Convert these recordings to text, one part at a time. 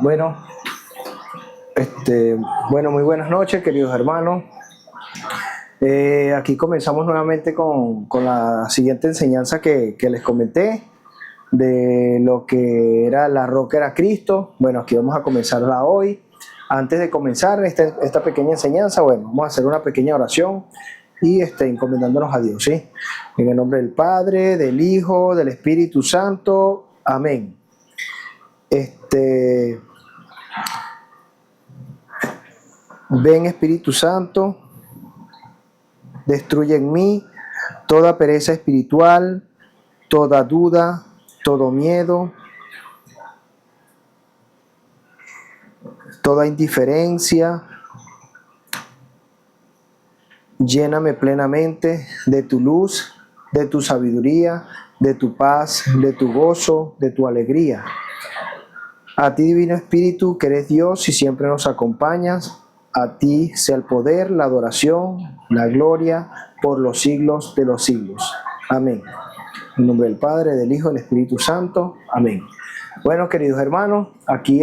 Bueno, muy buenas noches, queridos hermanos. Aquí comenzamos nuevamente con la siguiente enseñanza que les comenté de lo que era la roca era Cristo. Bueno, aquí vamos a comenzarla hoy. Antes de comenzar esta pequeña enseñanza, bueno, vamos a hacer una pequeña oración y encomendándonos a Dios, ¿sí? En el nombre del Padre, del Hijo, del Espíritu Santo. Amén. Ven, Espíritu Santo, destruye en mí toda pereza espiritual, toda duda, todo miedo, toda indiferencia. Lléname plenamente de tu luz, de tu sabiduría, de tu paz, de tu gozo, de tu alegría. A ti, Divino Espíritu, que eres Dios y siempre nos acompañas, a ti sea el poder, la adoración, la gloria, por los siglos de los siglos. Amén. En nombre del Padre, del Hijo y del Espíritu Santo. Amén. Bueno, queridos hermanos, aquí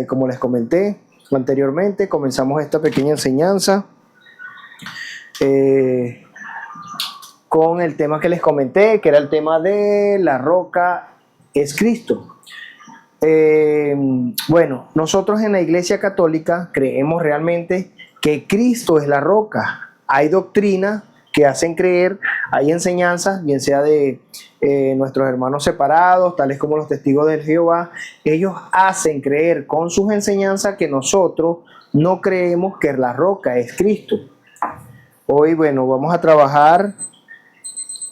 como les comenté anteriormente, comenzamos esta pequeña enseñanza con el tema que les comenté, que era el tema de la roca es Cristo. Bueno, nosotros en la Iglesia Católica creemos realmente que Cristo es la roca. Hay doctrinas que hacen creer, hay enseñanzas, bien sea de nuestros hermanos separados, tales como los testigos de Jehová. Ellos hacen creer con sus enseñanzas que nosotros no creemos que la roca es Cristo. Hoy, bueno, vamos a trabajar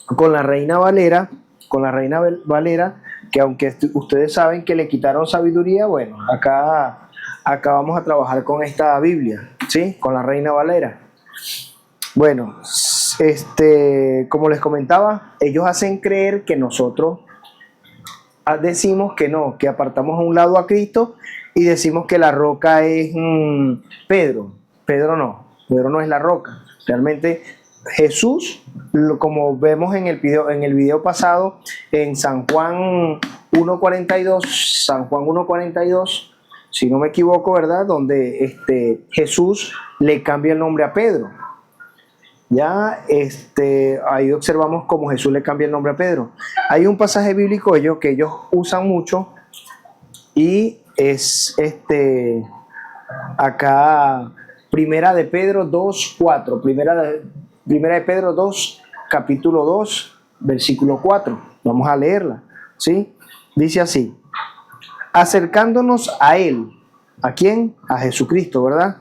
con la Reina Valera, que aunque ustedes saben que le quitaron sabiduría, bueno, acá vamos a trabajar con esta Biblia, ¿sí? Con la Reina Valera. Bueno, como les comentaba, ellos hacen creer que nosotros decimos que no, que apartamos a un lado a Cristo y decimos que la roca es Pedro. Pedro no es la roca. Realmente Jesús, como vemos en el video pasado, en San Juan 1.42, si no me equivoco, ¿verdad? Donde Jesús le cambia el nombre a Pedro. Ya, ahí observamos cómo Jesús le cambia el nombre a Pedro. Hay un pasaje bíblico que ellos usan mucho y es acá, Primera de Pedro 2.4, Primera de Pedro 2, capítulo 2, versículo 4. Vamos a leerla, ¿sí? Dice así: acercándonos a Él. ¿A quién? A Jesucristo, ¿verdad?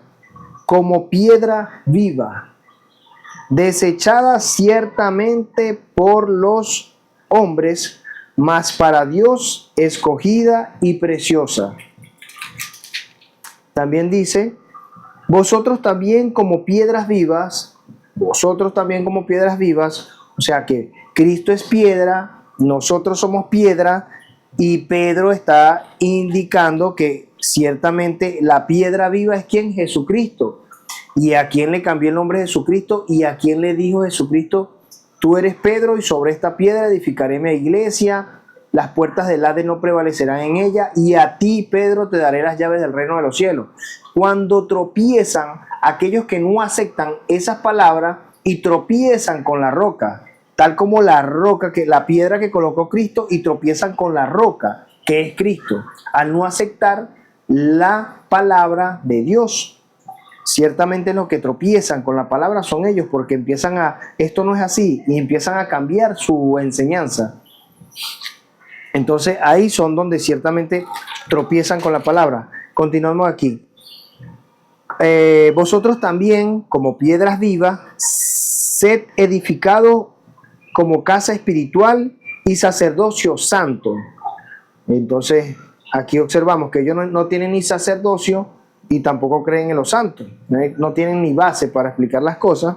Como piedra viva, desechada ciertamente por los hombres, mas para Dios escogida y preciosa. También dice: vosotros también como piedras vivas, o sea que Cristo es piedra, nosotros somos piedra, y Pedro está indicando que ciertamente la piedra viva es ¿quién? Jesucristo. ¿Y a quién le cambió el nombre de Jesucristo? ¿Y a quién le dijo Jesucristo? Tú eres Pedro y sobre esta piedra edificaré mi iglesia, las puertas del Hades no prevalecerán en ella, y a ti, Pedro, te daré las llaves del reino de los cielos. Cuando tropiezan aquellos que no aceptan esas palabras y tropiezan con la roca, tal como la roca, la piedra que colocó Cristo, y tropiezan con la roca, que es Cristo, al no aceptar la palabra de Dios. Ciertamente los que tropiezan con la palabra son ellos, porque esto no es así, y empiezan a cambiar su enseñanza. Entonces ahí son donde ciertamente tropiezan con la palabra. Continuamos aquí. Vosotros también, como piedras vivas, sed edificados como casa espiritual y sacerdocio santo. Entonces aquí observamos que ellos no tienen ni sacerdocio y tampoco creen en los santos. No tienen ni base para explicar las cosas.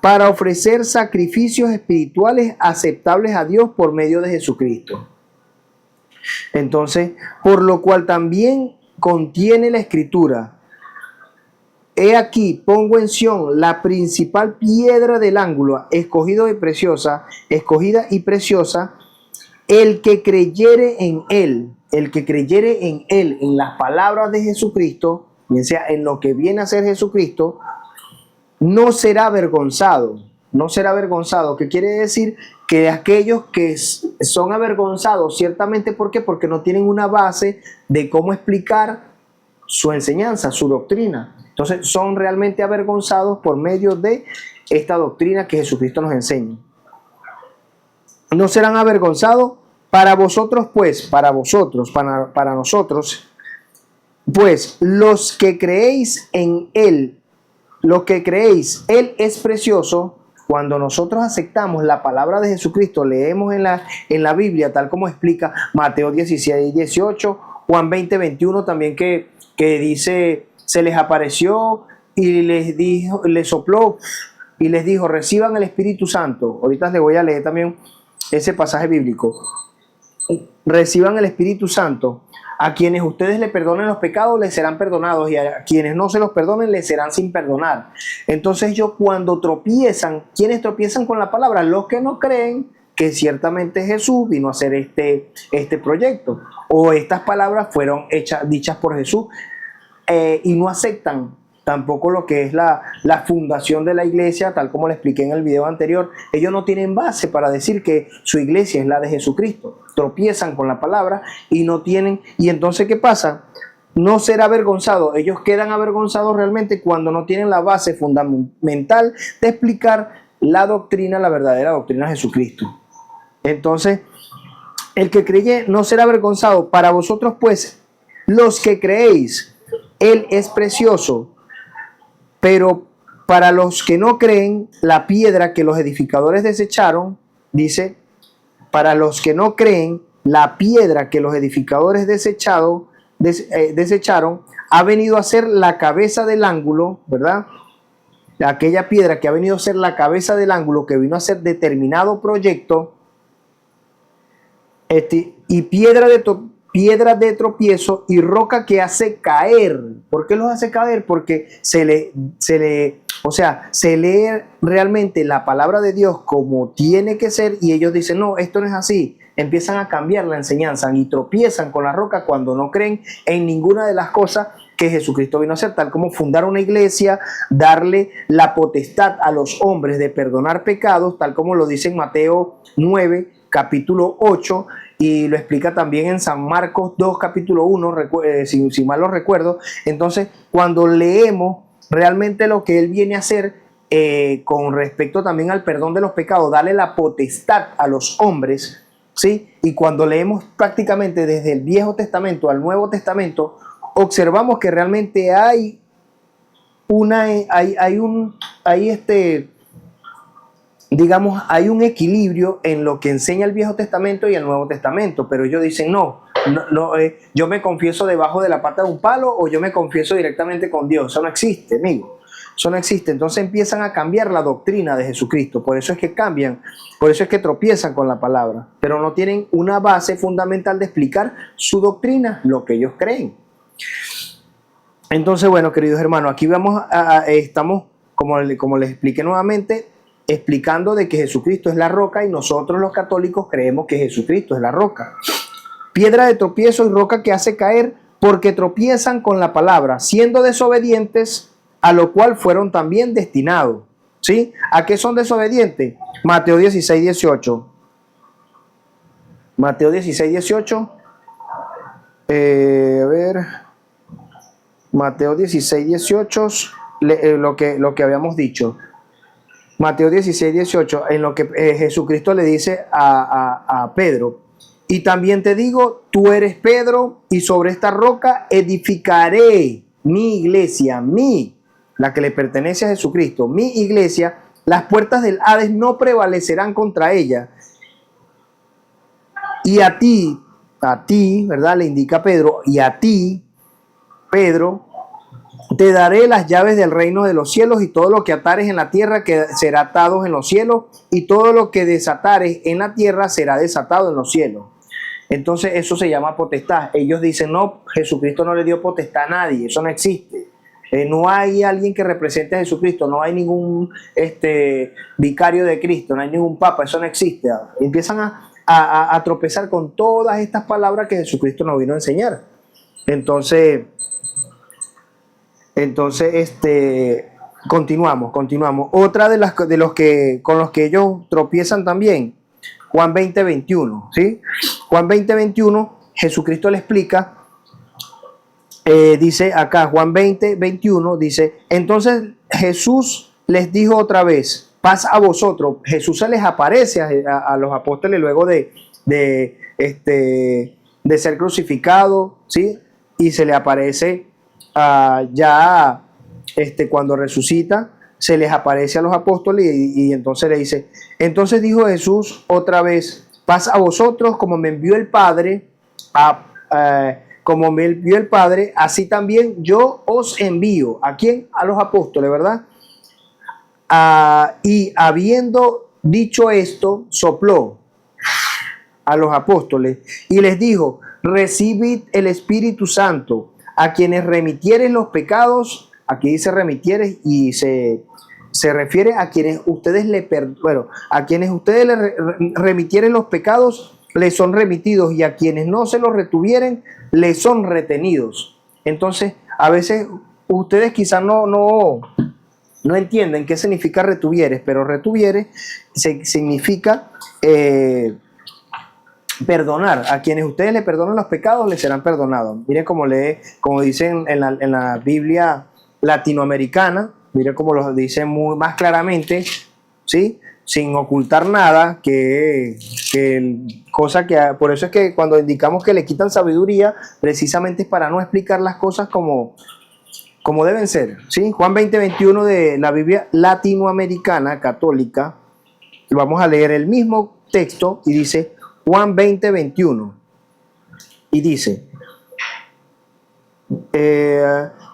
Para ofrecer sacrificios espirituales aceptables a Dios por medio de Jesucristo. Entonces, por lo cual también contiene la Escritura: he aquí, pongo en Sión la principal piedra del ángulo, escogida y preciosa, el que creyere en él el que creyere en Él, en las palabras de Jesucristo, bien sea en lo que viene a ser Jesucristo, no será avergonzado. No será avergonzado, que quiere decir que aquellos que son avergonzados, ciertamente, ¿por qué? Porque no tienen una base de cómo explicar su enseñanza, su doctrina. Entonces son realmente avergonzados por medio de esta doctrina que Jesucristo nos enseña. No serán avergonzados para vosotros, pues, para vosotros, para nosotros, pues los que creéis en Él, lo que creéis, Él es precioso. Cuando nosotros aceptamos la palabra de Jesucristo, leemos en la Biblia, tal como explica Mateo 16, 18, Juan 20, 21, también que dice, se les apareció y les dijo, les sopló y les dijo, reciban el Espíritu Santo. Ahorita les voy a leer también ese pasaje bíblico. Reciban el Espíritu Santo. A quienes ustedes le perdonen los pecados, les serán perdonados, y a quienes no se los perdonen, les serán sin perdonar. Entonces ellos cuando tropiezan, ¿quiénes tropiezan con la palabra? Los que no creen que ciertamente Jesús vino a hacer este proyecto, o estas palabras fueron dichas por Jesús, y no aceptan tampoco lo que es la fundación de la iglesia, tal como le expliqué en el video anterior. Ellos no tienen base para decir que su iglesia es la de Jesucristo. Tropiezan con la palabra y no tienen. Y entonces, ¿qué pasa? No ser avergonzado. Ellos quedan avergonzados realmente cuando no tienen la base fundamental de explicar la doctrina, la verdadera doctrina de Jesucristo. Entonces, el que cree no será avergonzado. Para vosotros, pues, los que creéis, Él es precioso. Pero para los que no creen, la piedra que los edificadores desecharon, dice, para los que no creen, la piedra que los edificadores desecharon ha venido a ser la cabeza del ángulo, ¿verdad? Aquella piedra que ha venido a ser la cabeza del ángulo, que vino a ser determinado proyecto, y piedra de tropiezo y roca que hace caer. ¿Por qué los hace caer? Porque se lee realmente la palabra de Dios como tiene que ser, y ellos dicen, no, esto no es así. Empiezan a cambiar la enseñanza y tropiezan con la roca cuando no creen en ninguna de las cosas que Jesucristo vino a hacer, tal como fundar una iglesia, darle la potestad a los hombres de perdonar pecados, tal como lo dice en Mateo 9, capítulo 8, y lo explica también en San Marcos 2, capítulo 1, si mal lo recuerdo. Entonces, cuando leemos realmente lo que Él viene a hacer con respecto también al perdón de los pecados, darle la potestad a los hombres, ¿sí? Y cuando leemos prácticamente desde el Viejo Testamento al Nuevo Testamento, observamos que realmente hay hay un equilibrio en lo que enseña el Viejo Testamento y el Nuevo Testamento, pero ellos dicen no, yo me confieso debajo de la pata de un palo, o yo me confieso directamente con Dios. Eso no existe, amigo. Eso no existe. Entonces empiezan a cambiar la doctrina de Jesucristo. Por eso es que cambian, por eso es que tropiezan con la palabra, pero no tienen una base fundamental de explicar su doctrina, lo que ellos creen. Entonces, bueno, queridos hermanos, aquí estamos, como les expliqué nuevamente, explicando de que Jesucristo es la roca, y nosotros los católicos creemos que Jesucristo es la roca. Piedra de tropiezo y roca que hace caer, porque tropiezan con la palabra, siendo desobedientes, a lo cual fueron también destinados. ¿Sí? ¿A qué son desobedientes? Mateo 16, 18. Mateo 16, 18. Mateo 16, 18, lo que habíamos dicho. Mateo 16, 18, en lo que Jesucristo le dice a Pedro, y también te digo, tú eres Pedro, y sobre esta roca edificaré mi iglesia, la que le pertenece a Jesucristo, mi iglesia, las puertas del Hades no prevalecerán contra ella. Y a ti, ¿verdad? Le indica Pedro, y a ti, Pedro, te daré las llaves del reino de los cielos, y todo lo que atares en la tierra será atado en los cielos, y todo lo que desatares en la tierra será desatado en los cielos. Entonces eso se llama potestad. Ellos dicen, no, Jesucristo no le dio potestad a nadie, eso no existe. No hay alguien que represente a Jesucristo, no hay ningún vicario de Cristo, no hay ningún papa, eso no existe. Empiezan a tropezar con todas estas palabras que Jesucristo nos vino a enseñar. Entonces, continuamos. Otra de los que con los que ellos tropiezan también, Juan 20:21, ¿sí? Juan 20:21, Jesucristo le explica, dice acá, Juan 20:21, dice, entonces Jesús les dijo otra vez, paz a vosotros. Jesús se les aparece a los apóstoles luego de ser crucificado, ¿sí? Y se le aparece ya cuando resucita, se les aparece a los apóstoles y entonces le dice, entonces dijo Jesús otra vez, paz a vosotros, como me envió el Padre, así también yo os envío. ¿A quién? A los apóstoles, ¿verdad? Y habiendo dicho esto, sopló a los apóstoles y les dijo, recibid el Espíritu Santo. A quienes remitieren los pecados, aquí dice remitieres y se refiere a quienes ustedes a quienes ustedes le remitieren los pecados, les son remitidos, y a quienes no se los retuvieren, les son retenidos. Entonces, a veces ustedes quizás no entienden qué significa retuvieres, pero retuvieres significa perdonar. A quienes ustedes le perdonan los pecados, les serán perdonados. Miren como dicen en la Biblia latinoamericana, miren como lo dice más claramente, ¿sí? Sin ocultar nada, por eso es que cuando indicamos que le quitan sabiduría, precisamente es para no explicar las cosas como deben ser, ¿sí? Juan 20:21 de la Biblia latinoamericana católica, vamos a leer el mismo texto y dice Juan 20:21 y dice,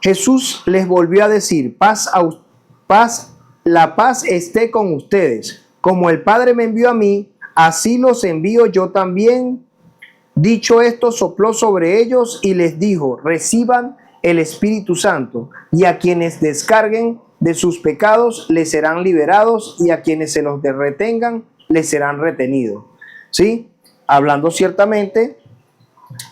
Jesús les volvió a decir, la paz esté con ustedes, como el Padre me envió a mí, así los envío yo también. Dicho esto, sopló sobre ellos y les dijo, reciban el Espíritu Santo, y a quienes descarguen de sus pecados les serán liberados, y a quienes se los retengan les serán retenidos. ¿Sí? Hablando ciertamente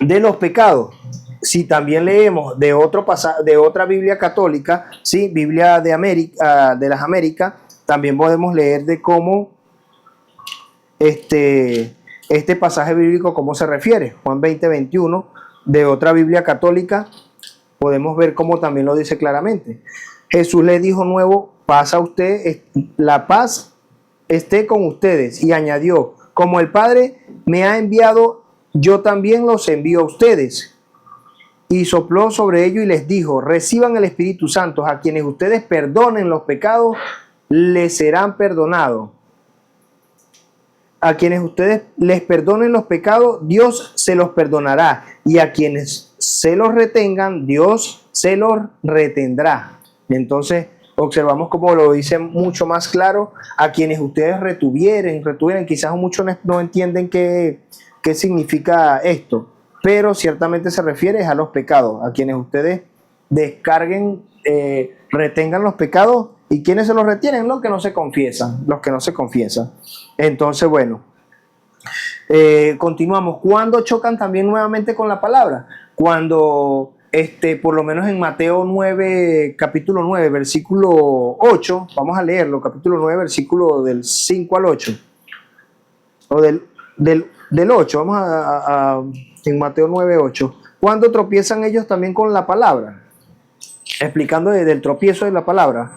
de los pecados. Si también leemos de otra Biblia católica, ¿sí? Biblia de América, de las Américas, también podemos leer de cómo este pasaje bíblico, cómo se refiere. Juan 20:21 de otra Biblia católica, podemos ver cómo también lo dice claramente. Jesús le dijo nuevo, paz a usted, la paz esté con ustedes, y añadió, como el Padre me ha enviado, yo también los envío a ustedes. Y sopló sobre ellos y les dijo, reciban el Espíritu Santo, a quienes ustedes perdonen los pecados, les serán perdonados. A quienes ustedes les perdonen los pecados, Dios se los perdonará, y a quienes se los retengan, Dios se los retendrá. Entonces, observamos como lo dice mucho más claro, a quienes ustedes retuvieren, quizás muchos no entienden qué significa esto, pero ciertamente se refiere a los pecados, a quienes ustedes descarguen, retengan los pecados. ¿Y quiénes se los retienen? Los que no se confiesan, Entonces, bueno, continuamos. ¿Cuándo chocan también nuevamente con la palabra? Cuando, por lo menos en Mateo 9, capítulo 9, versículo 8, vamos a leerlo, capítulo 9, versículo del 5 al 8, o del 8, vamos en Mateo 9, 8. ¿Cuándo tropiezan ellos también con la palabra? Explicando del tropiezo de la palabra.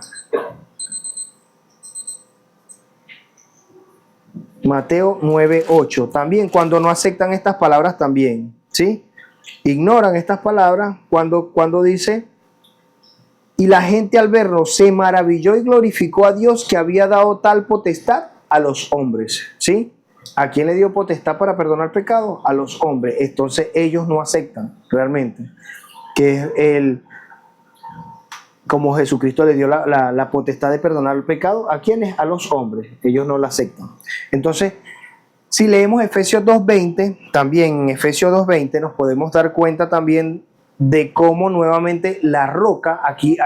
Mateo 9:8. También cuando no aceptan estas palabras también, ¿sí? Ignoran estas palabras cuando dice, y la gente al verlo se maravilló y glorificó a Dios que había dado tal potestad a los hombres, ¿sí? ¿A quién le dio potestad para perdonar pecados? A los hombres. Entonces ellos no aceptan realmente que es como Jesucristo le dio la potestad de perdonar el pecado. ¿A quiénes? A los hombres. Ellos no la aceptan. Entonces, si leemos Efesios 2:20, también en Efesios 2:20 nos podemos dar cuenta también de cómo nuevamente la roca, aquí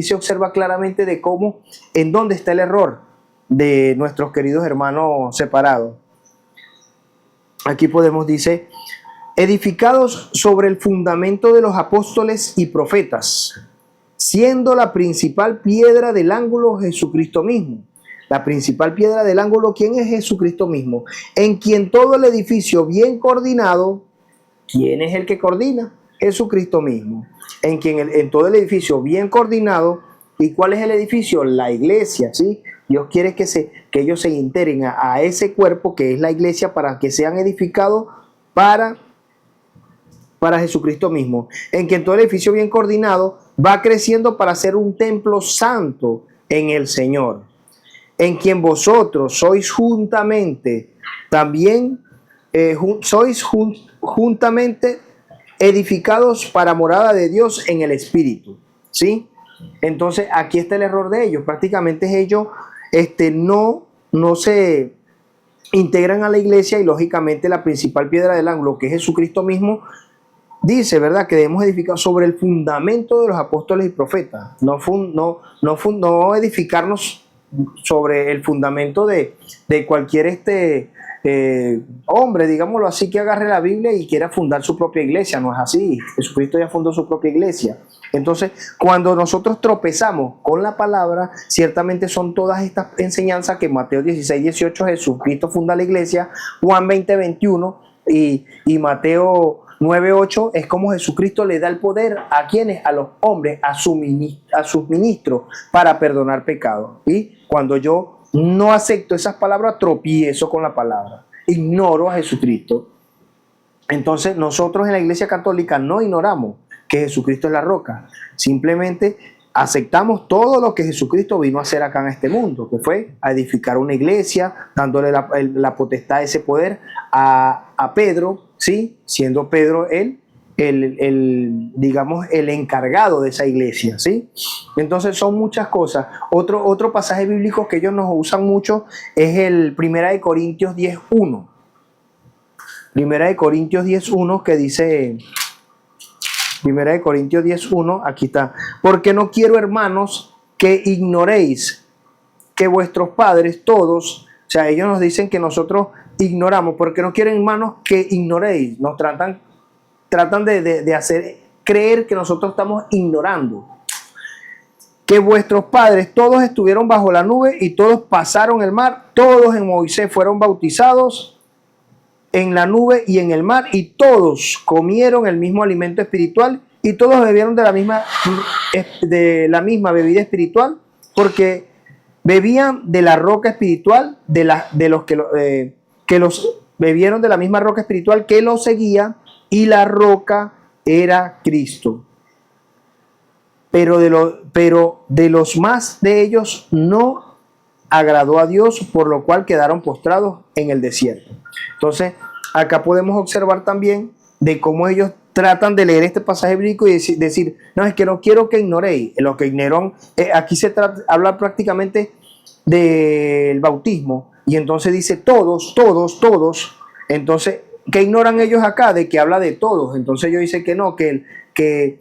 se observa claramente de cómo, en dónde está el error de nuestros queridos hermanos separados. aquí podemos, dice, edificados sobre el fundamento de los apóstoles y profetas, siendo la principal piedra del ángulo Jesucristo mismo. La principal piedra del ángulo, ¿quién es? Jesucristo mismo, en quien todo el edificio bien coordinado, ¿quién es el que coordina? Jesucristo mismo, en quien en todo el edificio bien coordinado. ¿Y cuál es el edificio? La iglesia, ¿sí? Dios quiere que ellos se integren a ese cuerpo que es la iglesia, para que sean edificados para Jesucristo mismo, en quien todo el edificio bien coordinado va creciendo para ser un templo santo en el Señor, en quien vosotros sois juntamente también juntamente edificados para morada de Dios en el Espíritu, ¿sí? Entonces aquí está el error de ellos. Prácticamente ellos no se integran a la iglesia, y lógicamente la principal piedra del ángulo, que es Jesucristo mismo, dice, ¿verdad?, que debemos edificar sobre el fundamento de los apóstoles y profetas, no edificarnos sobre el fundamento de cualquier hombre, digámoslo así, que agarre la Biblia y quiera fundar su propia iglesia. No es así. Jesucristo ya fundó su propia iglesia. Entonces, cuando nosotros tropezamos con la palabra, ciertamente son todas estas enseñanzas que Mateo 16, 18 Jesucristo funda la iglesia, Juan 20, 21 y Mateo 9:8 es como Jesucristo le da el poder a quienes, a los hombres, a sus ministros, para perdonar pecados. Y cuando yo no acepto esas palabras, tropiezo con la palabra, ignoro a Jesucristo. Entonces nosotros en la Iglesia Católica no ignoramos que Jesucristo es la roca, simplemente aceptamos todo lo que Jesucristo vino a hacer acá en este mundo, que fue a edificar una iglesia, dándole la potestad, ese poder a Pedro, ¿sí? Siendo Pedro digamos, el encargado de esa iglesia, ¿sí? Entonces son muchas cosas. Otro pasaje bíblico que ellos nos usan mucho es el 1 Corintios 10:1. 1 Corintios 10:1, que dice, 1 Corintios 10:1, aquí está: porque no quiero, hermanos, que ignoréis que vuestros padres todos, o sea, ellos nos dicen que nosotros ignoramos, porque no quieren, hermanos, que ignoréis, nos tratan de hacer creer que nosotros estamos ignorando, que vuestros padres todos estuvieron bajo la nube y todos pasaron el mar, todos en Moisés fueron bautizados en la nube y en el mar, y todos comieron el mismo alimento espiritual, y todos bebieron de la misma bebida espiritual, porque bebían de la roca espiritual, de los que los bebieron de la misma roca espiritual que los seguía, y la roca era Cristo. Pero de los más de ellos no agradó a Dios, por lo cual quedaron postrados en el desierto. Entonces, acá podemos observar también de cómo ellos tratan de leer este pasaje bíblico y decir, no, es que no quiero que ignoréis. Lo que ignoraron, aquí habla prácticamente del bautismo, y entonces dice todos. Entonces, ¿qué ignoran ellos acá? De que habla de todos. Entonces ellos dicen que no, que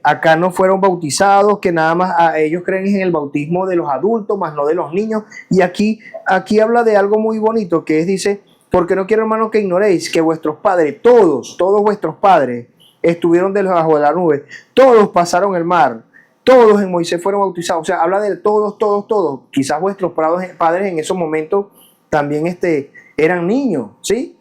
acá no fueron bautizados, que nada más ellos creen en el bautismo de los adultos, más no de los niños. Y aquí habla de algo muy bonito, que es, dice, porque no quiero, hermanos, que ignoréis que vuestros padres, todos vuestros padres estuvieron debajo de la nube, todos pasaron el mar, todos en Moisés fueron bautizados. O sea, habla de todos. Quizás vuestros padres en esos momentos también eran niños, ¿sí?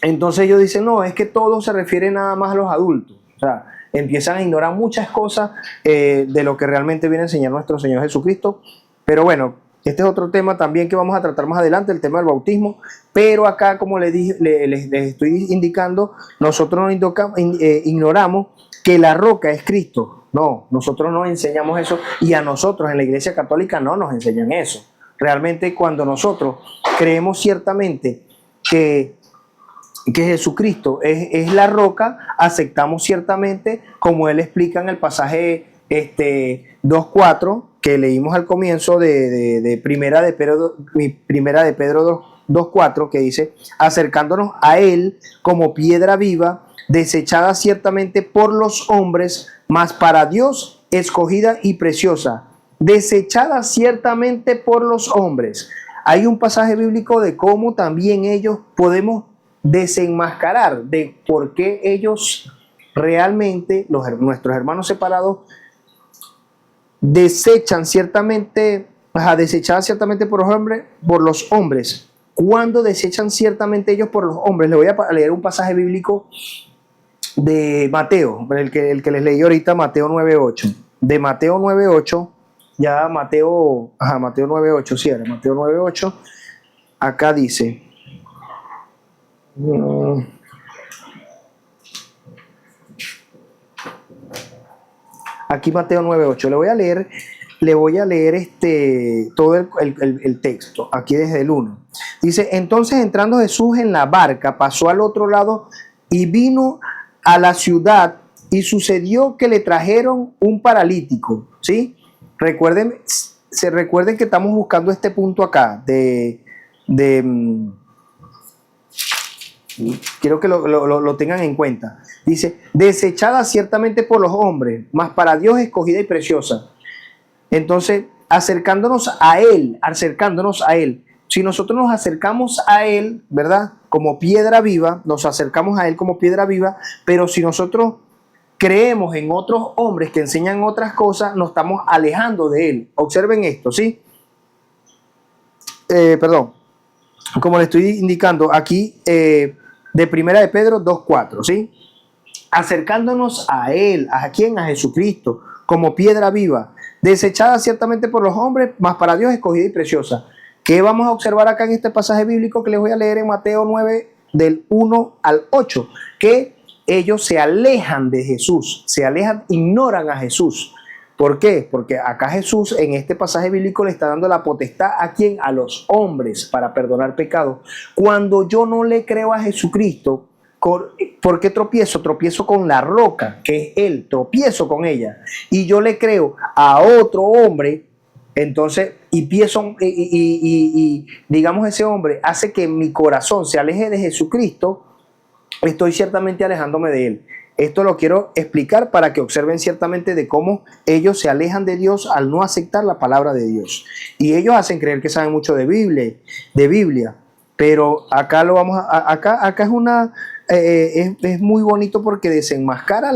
Entonces ellos dicen, no, es que todo se refiere nada más a los adultos. O sea, empiezan a ignorar muchas cosas de lo que realmente viene a enseñar nuestro Señor Jesucristo. Pero bueno, este es otro tema también que vamos a tratar más adelante, el tema del bautismo. Pero acá, como les estoy indicando, nosotros no ignoramos que la roca es Cristo. No, nosotros no enseñamos eso, y a nosotros en la Iglesia Católica no nos enseñan eso. Realmente, cuando nosotros creemos ciertamente que Jesucristo es la roca, aceptamos ciertamente, como él explica en el pasaje 2:4 que leímos al comienzo de Primera de Pedro 2:4, que dice, acercándonos a él como piedra viva, desechada ciertamente por los hombres, mas para Dios escogida y preciosa. Desechada ciertamente por los hombres. hay un pasaje bíblico de cómo también ellos podemos desenmascarar de por qué ellos realmente, nuestros hermanos separados, desechaban ciertamente por los hombres. Cuando desechan ciertamente ellos por los hombres, le voy a leer un pasaje bíblico de Mateo, el que les leí ahorita, Mateo 9:8. De Mateo 9:8, ya Mateo 9:8, sí, era Mateo 9:8. Acá dice, aquí Mateo 9:8, le voy a leer todo el texto, aquí desde el 1. Dice, entonces entrando Jesús en la barca, pasó al otro lado y vino a la ciudad, y sucedió que le trajeron un paralítico, ¿sí? Recuerden que estamos buscando este punto acá, quiero que lo tengan en cuenta. Dice, desechada ciertamente por los hombres, mas para Dios escogida y preciosa. Entonces, acercándonos a Él, si nosotros nos acercamos a Él, ¿verdad? Como piedra viva, nos acercamos a Él como piedra viva, pero si nosotros creemos en otros hombres que enseñan otras cosas, nos estamos alejando de Él. Observen esto, ¿sí? Como le estoy indicando aquí, de Primera de Pedro 2:4, ¿sí? Acercándonos a Él, ¿a quién? A Jesucristo, como piedra viva, desechada ciertamente por los hombres, mas para Dios escogida y preciosa. ¿Qué vamos a observar acá en este pasaje bíblico que les voy a leer en Mateo 9, del 1 al 8? Que ellos se alejan de Jesús, ignoran a Jesús. ¿Por qué? Porque acá Jesús en este pasaje bíblico le está dando la potestad ¿a quién? A los hombres para perdonar pecados. Cuando yo no le creo a Jesucristo, ¿por qué tropiezo? Tropiezo con la roca, que es Él, tropiezo con ella. Y yo le creo a otro hombre, entonces, digamos ese hombre hace que mi corazón se aleje de Jesucristo, estoy ciertamente alejándome de Él. Esto lo quiero explicar para que observen ciertamente de cómo ellos se alejan de Dios al no aceptar la palabra de Dios. Y ellos hacen creer que saben mucho de Biblia, pero acá acá es una es muy bonito porque desenmascara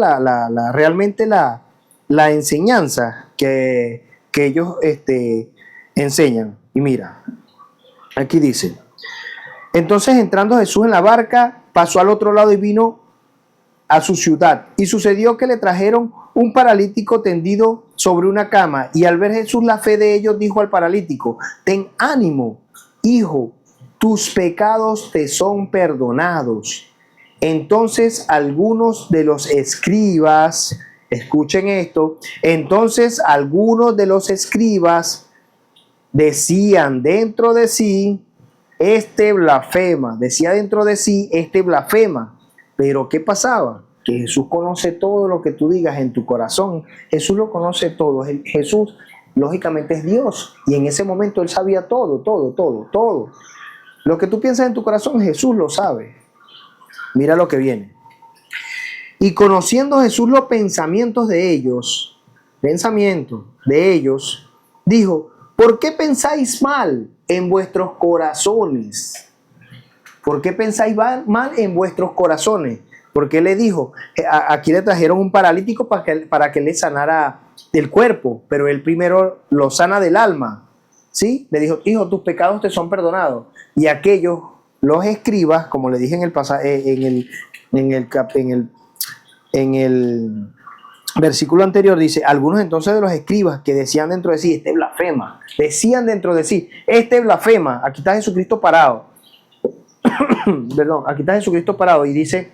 realmente la enseñanza que ellos enseñan. Y mira, aquí dice, entonces entrando Jesús en la barca, pasó al otro lado y vino a su ciudad. Y sucedió que le trajeron un paralítico tendido sobre una cama. Y al ver Jesús la fe de ellos, dijo al paralítico, ten ánimo, hijo, tus pecados te son perdonados. Entonces algunos de los escribas, escuchen esto, entonces algunos de los escribas decían dentro de sí, este blasfema. Pero ¿qué pasaba? Que Jesús conoce todo lo que tú digas en tu corazón. Jesús lo conoce todo. Jesús, lógicamente, es Dios. Y en ese momento Él sabía todo. Lo que tú piensas en tu corazón, Jesús lo sabe. Mira lo que viene. Y conociendo Jesús los pensamientos de ellos, dijo, ¿por qué pensáis mal en vuestros corazones? ¿Por qué pensáis mal en vuestros corazones? Porque él le dijo, aquí le trajeron un paralítico para que le sanara el cuerpo, pero él primero lo sana del alma, ¿sí? Le dijo, hijo, tus pecados te son perdonados. Y aquellos, los escribas, como le dije en el pasaje, en el versículo anterior, dice, algunos entonces de los escribas que decían dentro de sí, este blasfema, aquí está Jesucristo parado. Perdón, aquí está Jesucristo parado y dice,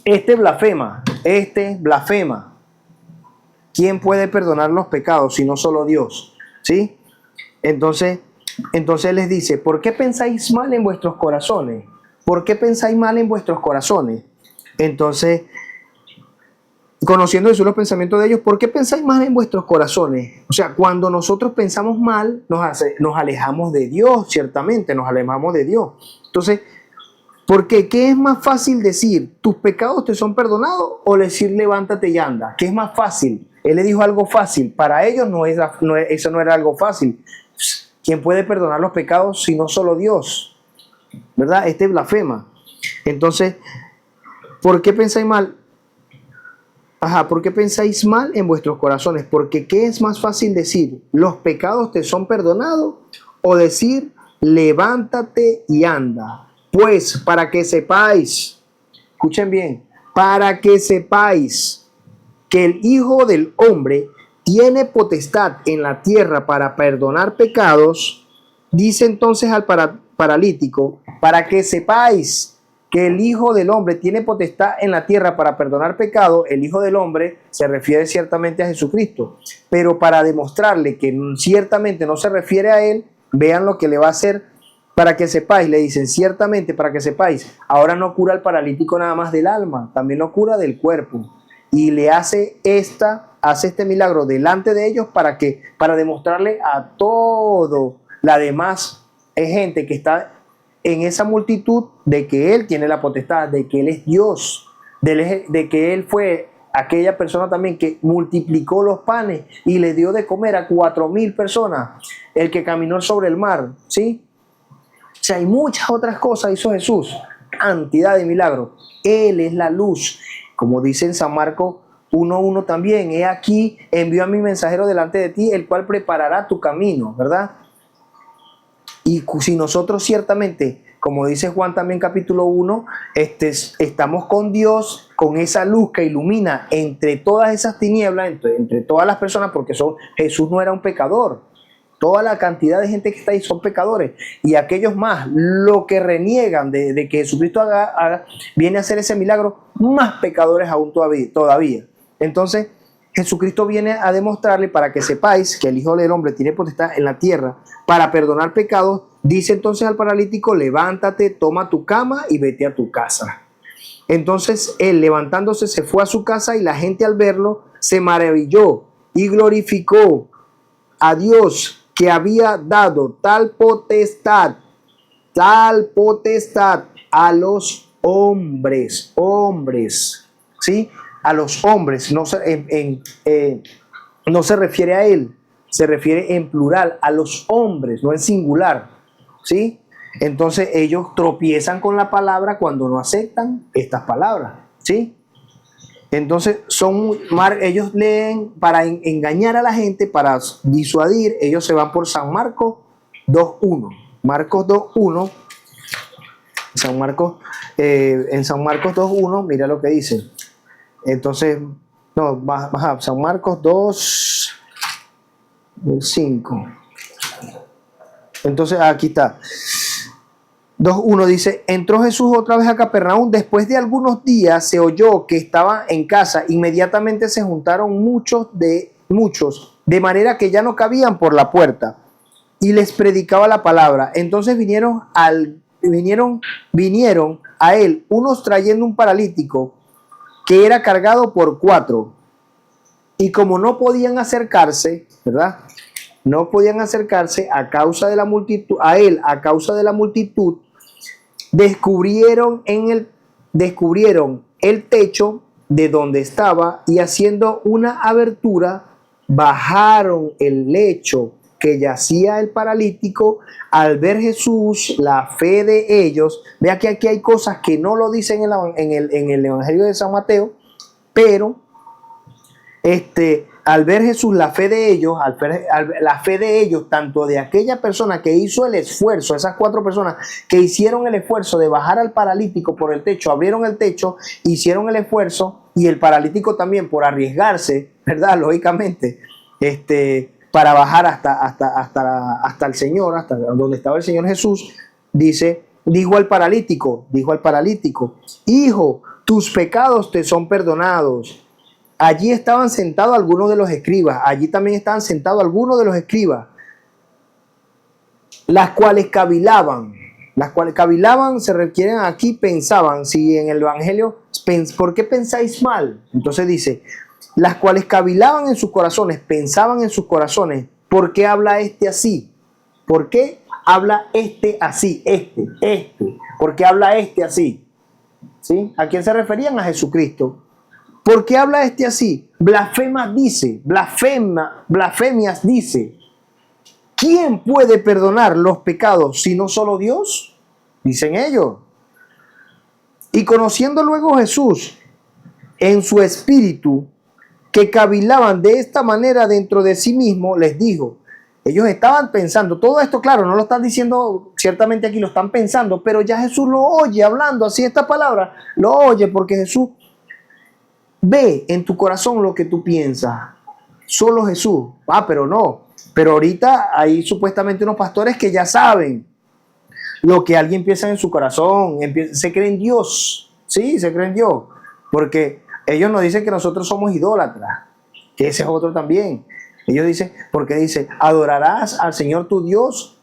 este blasfema. ¿Quién puede perdonar los pecados si no solo Dios? ¿Sí? Entonces les dice, ¿por qué pensáis mal en vuestros corazones? Entonces, conociendo Jesús los pensamientos de ellos, ¿por qué pensáis mal en vuestros corazones? O sea, cuando nosotros pensamos mal, nos alejamos de Dios, ciertamente, nos alejamos de Dios. Entonces, ¿por qué? ¿Qué es más fácil decir, tus pecados te son perdonados, o decir, levántate y anda? ¿Qué es más fácil? Él le dijo algo fácil. Para ellos eso no era algo fácil. ¿Quién puede perdonar los pecados si no solo Dios? ¿Verdad? Este blasfema. Entonces, ¿por qué pensáis mal? ¿Por qué pensáis mal en vuestros corazones? Porque ¿qué es más fácil decir? ¿Los pecados te son perdonados? O decir, levántate y anda. Pues para que sepáis, escuchen bien, para que sepáis que el Hijo del Hombre tiene potestad en la tierra para perdonar pecados, dice entonces al paralítico, para que sepáis que el Hijo del Hombre tiene potestad en la tierra para perdonar pecado. El Hijo del Hombre se refiere ciertamente a Jesucristo, pero para demostrarle que ciertamente no se refiere a él, vean lo que le va a hacer. Para que sepáis, le dicen, ciertamente para que sepáis, ahora no cura al paralítico nada más del alma, también lo cura del cuerpo, y le hace este milagro delante de ellos para demostrarle a todo la demás gente que está en esa multitud de que Él tiene la potestad, de que Él es Dios, de que Él fue aquella persona también que multiplicó los panes y le dio de comer a 4,000 personas, el que caminó sobre el mar, ¿sí? O sea, hay muchas otras cosas hizo Jesús, cantidad de milagros. Él es la luz, como dice en San Marcos 1:1 también, he aquí, envío a mi mensajero delante de ti, el cual preparará tu camino, ¿verdad? Y si nosotros ciertamente, como dice Juan también capítulo 1, estamos con Dios, con esa luz que ilumina entre todas esas tinieblas, entre todas las personas, porque Jesús no era un pecador. Toda la cantidad de gente que está ahí son pecadores. Y aquellos más, lo que reniegan de que Jesucristo viene a hacer ese milagro, más pecadores aún todavía. Entonces, Jesucristo viene a demostrarle para que sepáis que el Hijo del Hombre tiene potestad en la tierra para perdonar pecados. Dice entonces al paralítico, levántate, toma tu cama y vete a tu casa. Entonces él, levantándose, se fue a su casa y la gente al verlo se maravilló y glorificó a Dios que había dado tal potestad a los hombres, ¿sí? A los hombres, no se refiere a él, se refiere en plural, a los hombres, no en singular, ¿sí? Entonces ellos tropiezan con la palabra cuando no aceptan estas palabras, ¿sí? Entonces ellos leen para engañar a la gente, para disuadir, ellos se van por San Marcos 2:1. Marcos 2:1, en San Marcos 2:1, mira lo que dice. Entonces, no, baja, San Marcos 2:5. Entonces, aquí está. 2:1 dice, entró Jesús otra vez a Capernaum. Después de algunos días se oyó que estaba en casa. Inmediatamente se juntaron muchos, de manera que ya no cabían por la puerta. Y les predicaba la palabra. Entonces vinieron a él unos trayendo un paralítico que era cargado por 4. Y como no podían acercarse, ¿verdad? No podían acercarse a causa de la multitud, a él, a causa de la multitud, descubrieron el techo de donde estaba y haciendo una abertura, bajaron el lecho que yacía el paralítico. Al ver Jesús la fe de ellos, vea que aquí hay cosas que no lo dicen en el Evangelio de San Mateo, pero al ver Jesús la fe de ellos, la fe de ellos, tanto de aquella persona que hizo el esfuerzo, esas 4 personas que hicieron el esfuerzo de bajar al paralítico por el techo, abrieron el techo, hicieron el esfuerzo, y el paralítico también por arriesgarse, ¿verdad? Lógicamente, para bajar hasta el Señor, hasta donde estaba el Señor Jesús, dijo al paralítico, hijo, tus pecados te son perdonados. Allí estaban sentados algunos de los escribas, las cuales cavilaban. Las cuales cavilaban se refieren aquí, pensaban. Si en el Evangelio, ¿por qué pensáis mal? Entonces dice, las cuales cavilaban en sus corazones, pensaban en sus corazones, ¿por qué habla este así? ¿Por qué habla este así? ¿Por qué habla este así? ¿Sí? ¿A quién se referían? A Jesucristo. ¿Por qué habla este así? Blasfemias dice. ¿quién puede perdonar los pecados si no solo Dios? Dicen ellos. Y conociendo luego Jesús en su espíritu, que cavilaban de esta manera dentro de sí mismo, les dijo. Ellos estaban pensando, todo esto claro, no lo están diciendo ciertamente aquí, lo están pensando, pero ya Jesús lo oye hablando así esta palabra, lo oye porque Jesús ve en tu corazón lo que tú piensas. Solo Jesús. Pero no. Pero ahorita hay supuestamente unos pastores que ya saben lo que alguien piensa en su corazón, se cree en Dios. Sí, se cree en Dios. Porque ellos nos dicen que nosotros somos idólatras, que ese es otro también. Ellos dicen, porque dice, adorarás al Señor tu Dios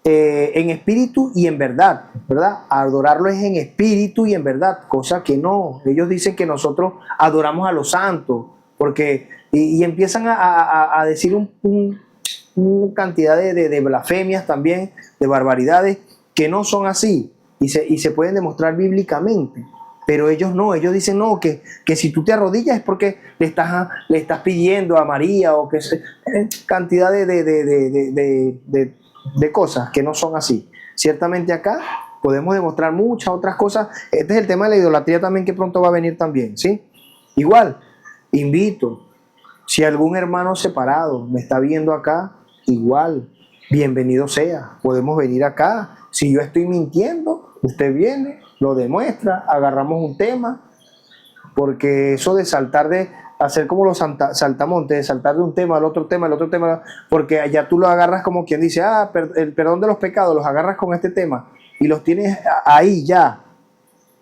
en espíritu y en verdad, ¿verdad? Adorarlo es en espíritu y en verdad, cosa que no. Ellos dicen que nosotros adoramos a los santos, porque, y empiezan a decir una cantidad de blasfemias también, de barbaridades, que no son así, y se pueden demostrar bíblicamente. Pero ellos no, ellos dicen no, que si tú te arrodillas es porque le estás pidiendo a María o que cantidad de cosas que no son así. Ciertamente acá podemos demostrar muchas otras cosas. Este es el tema de la idolatría también que pronto va a venir también, ¿sí? Igual, invito, si algún hermano separado me está viendo acá, igual, bienvenido sea, podemos venir acá. Si yo estoy mintiendo, usted viene, lo demuestra, agarramos un tema, porque eso de saltar, de hacer como los saltamontes, de saltar de un tema al otro tema, porque allá tú lo agarras como quien dice, el perdón de los pecados, los agarras con este tema y los tienes ahí ya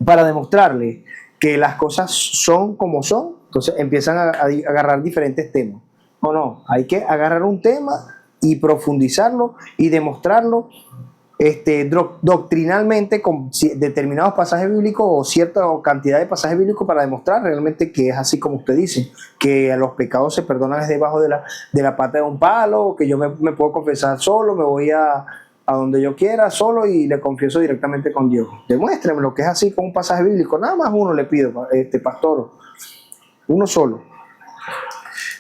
para demostrarle que las cosas son como son. Entonces empiezan a agarrar diferentes temas. No, hay que agarrar un tema y profundizarlo y demostrarlo doctrinalmente con determinados pasajes bíblicos o cierta cantidad de pasajes bíblicos para demostrar realmente que es así como usted dice, que los pecados se perdonan desde debajo de la pata de un palo, que yo me puedo confesar solo, me voy a donde yo quiera solo y le confieso directamente con Dios. Demuéstreme lo que es así con un pasaje bíblico, nada más uno le pido, pastor, uno solo.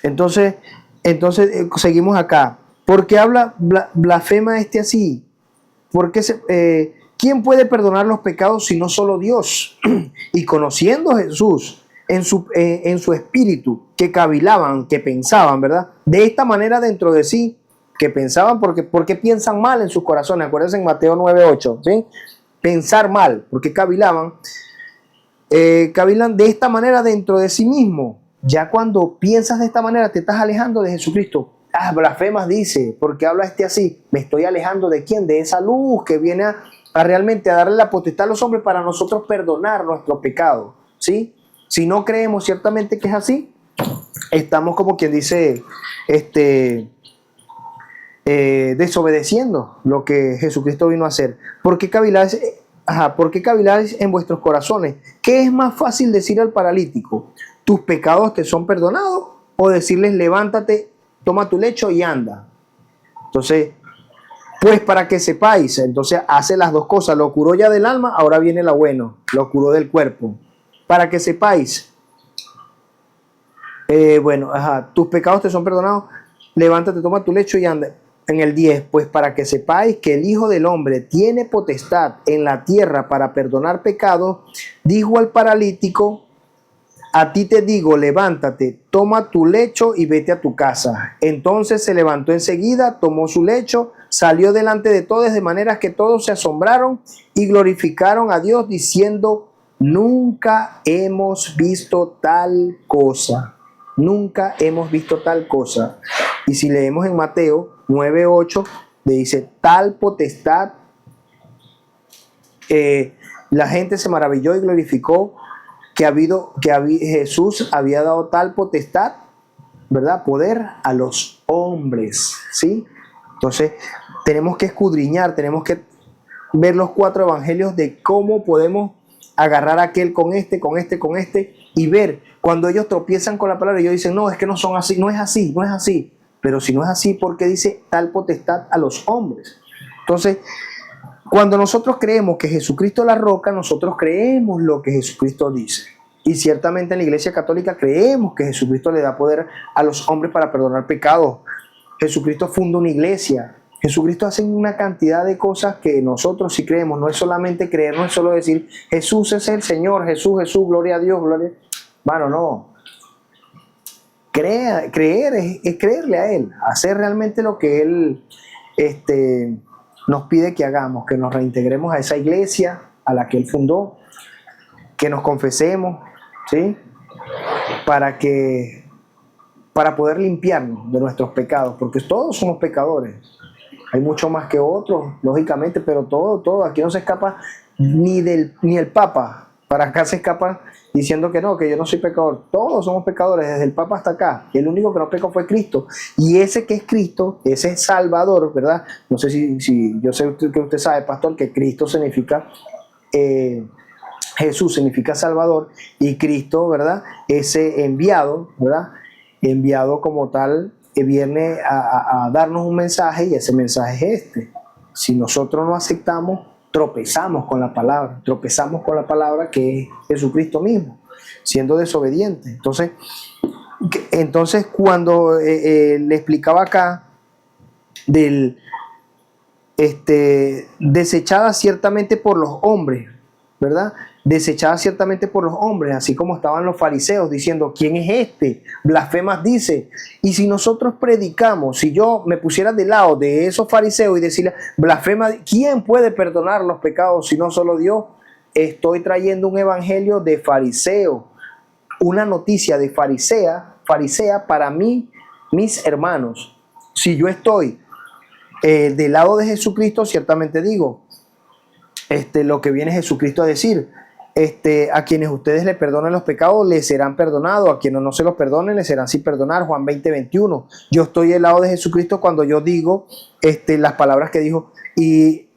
Entonces seguimos acá. ¿Por qué habla blasfema así? Porque ¿quién puede perdonar los pecados si no solo Dios? Y conociendo a Jesús en su espíritu, que cavilaban, que pensaban, ¿verdad? De esta manera dentro de sí, que pensaban, porque piensan mal en sus corazones. Acuérdense en Mateo 9:8, ¿sí? Pensar mal, porque cavilaban de esta manera dentro de sí mismo. Ya cuando piensas de esta manera, te estás alejando de Jesucristo. Blasfemas dice, porque habla así, me estoy alejando de quién, de esa luz que viene a realmente a darle la potestad a los hombres para nosotros perdonar nuestros pecados, ¿sí? Si no creemos ciertamente que es así, estamos como quien dice, desobedeciendo lo que Jesucristo vino a hacer. ¿Por qué caviláis en vuestros corazones? ¿Qué es más fácil decir al paralítico? ¿Tus pecados te son perdonados? O decirles, levántate, toma tu lecho y anda. Entonces, pues para que sepáis, entonces hace las dos cosas, lo curó ya del alma, ahora viene lo bueno, lo curó del cuerpo. Para que sepáis, tus pecados te son perdonados, levántate, toma tu lecho y anda. En el 10, pues para que sepáis que el Hijo del Hombre tiene potestad en la tierra para perdonar pecados, dijo al paralítico, a ti te digo, levántate, toma tu lecho y vete a tu casa. Entonces se levantó enseguida, tomó su lecho, salió delante de todos, de manera que todos se asombraron y glorificaron a Dios, diciendo, nunca hemos visto tal cosa. Nunca hemos visto tal cosa. Y si leemos en Mateo 9:8, le dice, tal potestad, la gente se maravilló y glorificó que Jesús había dado tal potestad, ¿verdad? Poder a los hombres, ¿sí? Entonces, tenemos que escudriñar, tenemos que ver los 4 evangelios de cómo podemos agarrar a aquel con este, y ver cuando ellos tropiezan con la palabra, ellos dicen, no, es que no son así, no es así. Pero si no es así, ¿por qué dice tal potestad a los hombres? Entonces, cuando nosotros creemos que Jesucristo es la roca, nosotros creemos lo que Jesucristo dice. Y ciertamente en la Iglesia Católica creemos que Jesucristo le da poder a los hombres para perdonar pecados. Jesucristo funda una iglesia. Jesucristo hace una cantidad de cosas que nosotros sí creemos. No es solamente creer, no es solo decir Jesús es el Señor, Jesús, Jesús, gloria a Dios, gloria. Bueno, no. Creer es creerle a Él, hacer realmente lo que Él nos pide que hagamos, que nos reintegremos a esa iglesia a la que Él fundó, que nos confesemos, ¿sí? Para poder limpiarnos de nuestros pecados, porque todos somos pecadores. Hay mucho más que otros, lógicamente, pero todo, aquí no se escapa ni el Papa. Para acá se escapa diciendo que no, que yo no soy pecador. Todos somos pecadores, desde el Papa hasta acá. Y el único que no pecó fue Cristo. Y ese que es Cristo, ese es Salvador, ¿verdad? No sé si yo sé que usted sabe, pastor, que Cristo significa, Jesús significa Salvador, y Cristo, ¿verdad? Ese enviado, ¿verdad? Enviado como tal, viene a darnos un mensaje, y ese mensaje es este. Si nosotros no aceptamos, tropezamos con la palabra que es Jesucristo mismo, siendo desobediente. Entonces cuando le explicaba acá desechada ciertamente por los hombres, ¿verdad? Desechada ciertamente por los hombres, así como estaban los fariseos diciendo, ¿quién es este? Blasfemas dice. Y si nosotros predicamos, si yo me pusiera del lado de esos fariseos y decirle, blasfema, ¿quién puede perdonar los pecados si no solo Dios? Estoy trayendo un evangelio de fariseo, una noticia de farisea para mí, mis hermanos. Si yo estoy del lado de Jesucristo, ciertamente digo, lo que viene Jesucristo a decir, a quienes ustedes le perdonen los pecados les serán perdonados, a quienes no se los perdonen les serán sin perdonar. Juan 20:21. Yo estoy del lado de Jesucristo cuando yo digo las palabras que dijo, y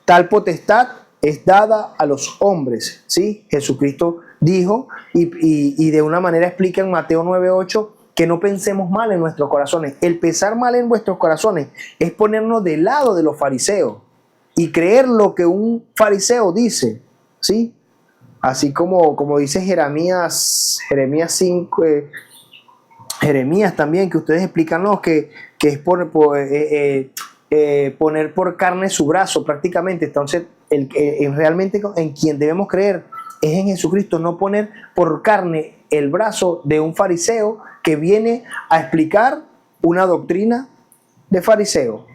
tal potestad es dada a los hombres, ¿sí? Jesucristo dijo, y de una manera explica en Mateo 9:8, que no pensemos mal en nuestros corazones. El pensar mal en vuestros corazones es ponernos del lado de los fariseos y creer lo que un fariseo dice, ¿sí? Así como dice Jeremías 5, Jeremías también, que ustedes explican, ¿no? que es poner por carne su brazo prácticamente. Entonces, realmente en quien debemos creer es en Jesucristo, no poner por carne el brazo de un fariseo que viene a explicar una doctrina de fariseo.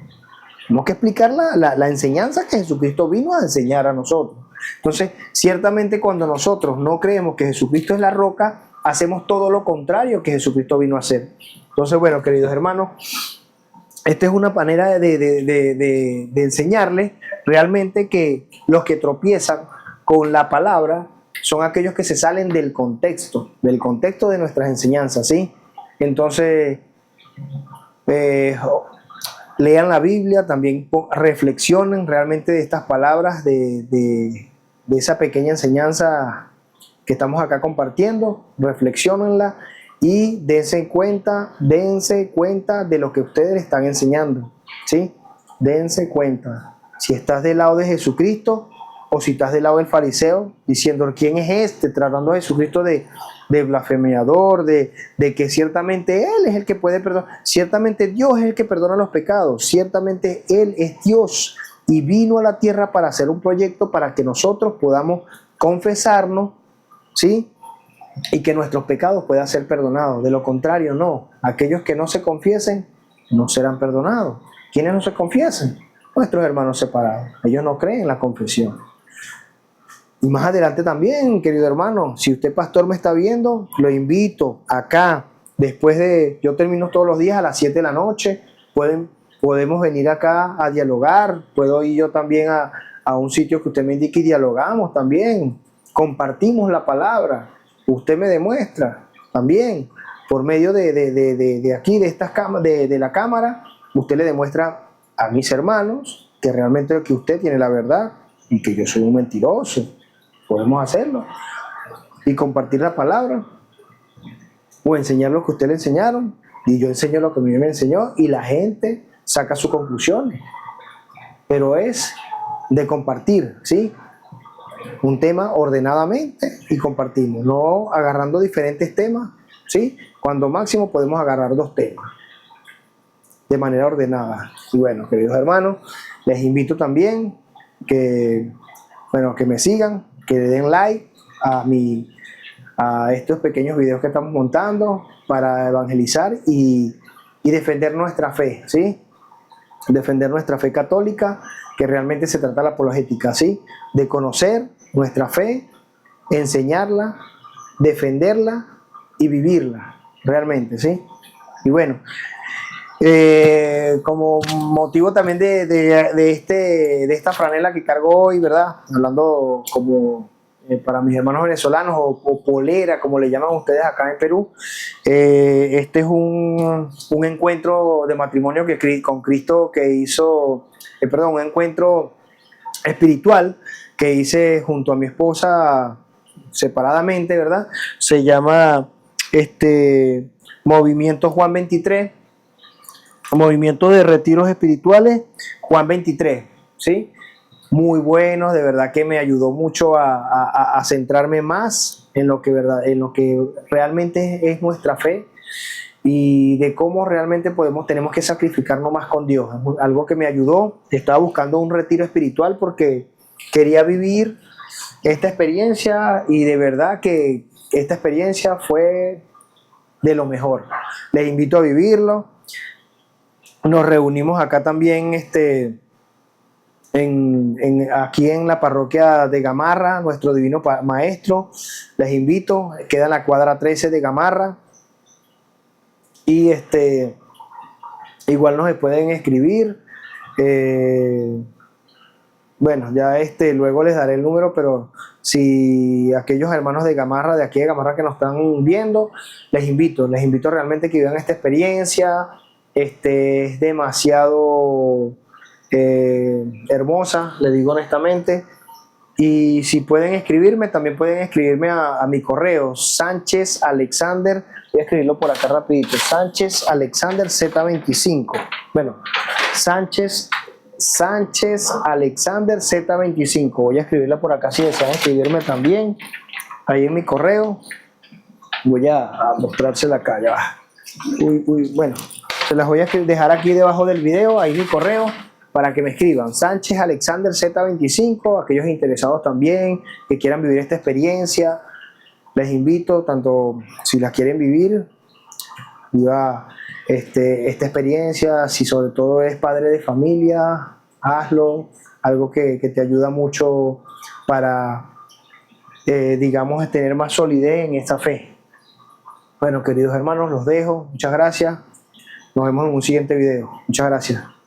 Tenemos que explicar la enseñanza que Jesucristo vino a enseñar a nosotros. Entonces, ciertamente cuando nosotros no creemos que Jesucristo es la roca, hacemos todo lo contrario que Jesucristo vino a hacer. Entonces, bueno, queridos hermanos, esta es una manera de enseñarles realmente que los que tropiezan con la palabra son aquellos que se salen del contexto de nuestras enseñanzas, ¿sí? Entonces, lean la Biblia, también reflexionen realmente de estas palabras, de esa pequeña enseñanza que estamos acá compartiendo, reflexionenla y dense cuenta de lo que ustedes están enseñando, ¿sí? Dense cuenta. Si estás del lado de Jesucristo o si estás del lado del fariseo, diciendo, ¿quién es este? Tratando a Jesucristo de blasfemeador, de que ciertamente Él es el que puede perdonar. Ciertamente Dios es el que perdona los pecados. Ciertamente Él es Dios y vino a la tierra para hacer un proyecto para que nosotros podamos confesarnos, ¿sí? Y que nuestros pecados puedan ser perdonados. De lo contrario, no. Aquellos que no se confiesen no serán perdonados. ¿Quiénes no se confiesen? Nuestros hermanos separados. Ellos no creen en la confesión. Y más adelante también, querido hermano, si usted pastor me está viendo, lo invito acá, después yo termino todos los días a las 7 de la noche, podemos venir acá a dialogar, puedo ir yo también a un sitio que usted me indique y dialogamos también, compartimos la palabra, usted me demuestra también, por medio de aquí, de estas de la cámara, usted le demuestra a mis hermanos que realmente que usted tiene la verdad y que yo soy un mentiroso. Podemos hacerlo y compartir la palabra o enseñar lo que usted le enseñaron y yo enseño lo que a mí me enseñó y la gente saca sus conclusiones, pero es de compartir, ¿sí? Un tema ordenadamente y compartimos, no agarrando diferentes temas, ¿sí? Cuando máximo podemos agarrar 2 temas de manera ordenada. Y bueno, queridos hermanos, les invito también que, bueno, que me sigan, que le den like a estos pequeños videos que estamos montando para evangelizar y defender nuestra fe, ¿sí? Defender nuestra fe católica, que realmente se trata de la apologética, ¿sí? De conocer nuestra fe, enseñarla, defenderla y vivirla, realmente, ¿sí? Y bueno, como motivo también de esta franela que cargo hoy, ¿verdad? Hablando como para mis hermanos venezolanos o polera, como le llaman ustedes acá en Perú, este es un encuentro de matrimonio con Cristo que hizo, perdón, un encuentro espiritual que hice junto a mi esposa separadamente, ¿verdad? Se llama Movimiento Juan 23, Movimiento de Retiros Espirituales Juan 23, ¿sí? Muy bueno, de verdad que me ayudó mucho a centrarme más en lo que, verdad, en lo que realmente es nuestra fe y de cómo realmente tenemos que sacrificarnos más con Dios. Algo que me ayudó. Estaba buscando un retiro espiritual porque quería vivir esta experiencia y de verdad que esta experiencia fue de lo mejor. Les invito a vivirlo. Nos reunimos acá también aquí en la parroquia de Gamarra, nuestro divino maestro. Les invito, queda en la cuadra 13 de Gamarra. Y igual nos pueden escribir. Bueno, ya luego les daré el número, pero si aquellos hermanos de Gamarra, de aquí de Gamarra que nos están viendo, les invito realmente que vivan esta experiencia. Es demasiado hermosa, les digo honestamente. Y si pueden escribirme, también pueden escribirme a mi correo, Sánchez Alexander, voy a escribirlo por acá rapidito, Sánchez Alexander Z25. Bueno, Sánchez Alexander Z25. Voy a escribirla por acá si desean escribirme también. Ahí en mi correo. Voy a mostrársela acá, ya va. Bueno, se las voy a dejar aquí debajo del video, ahí mi correo, para que me escriban. Sánchez Alexander Z25, aquellos interesados también, que quieran vivir esta experiencia, les invito, tanto si la quieren vivir, viva esta experiencia, si sobre todo eres padre de familia, hazlo, algo que te ayuda mucho para, digamos, tener más solidez en esta fe. Bueno, queridos hermanos, los dejo, muchas gracias, nos vemos en un siguiente video, muchas gracias.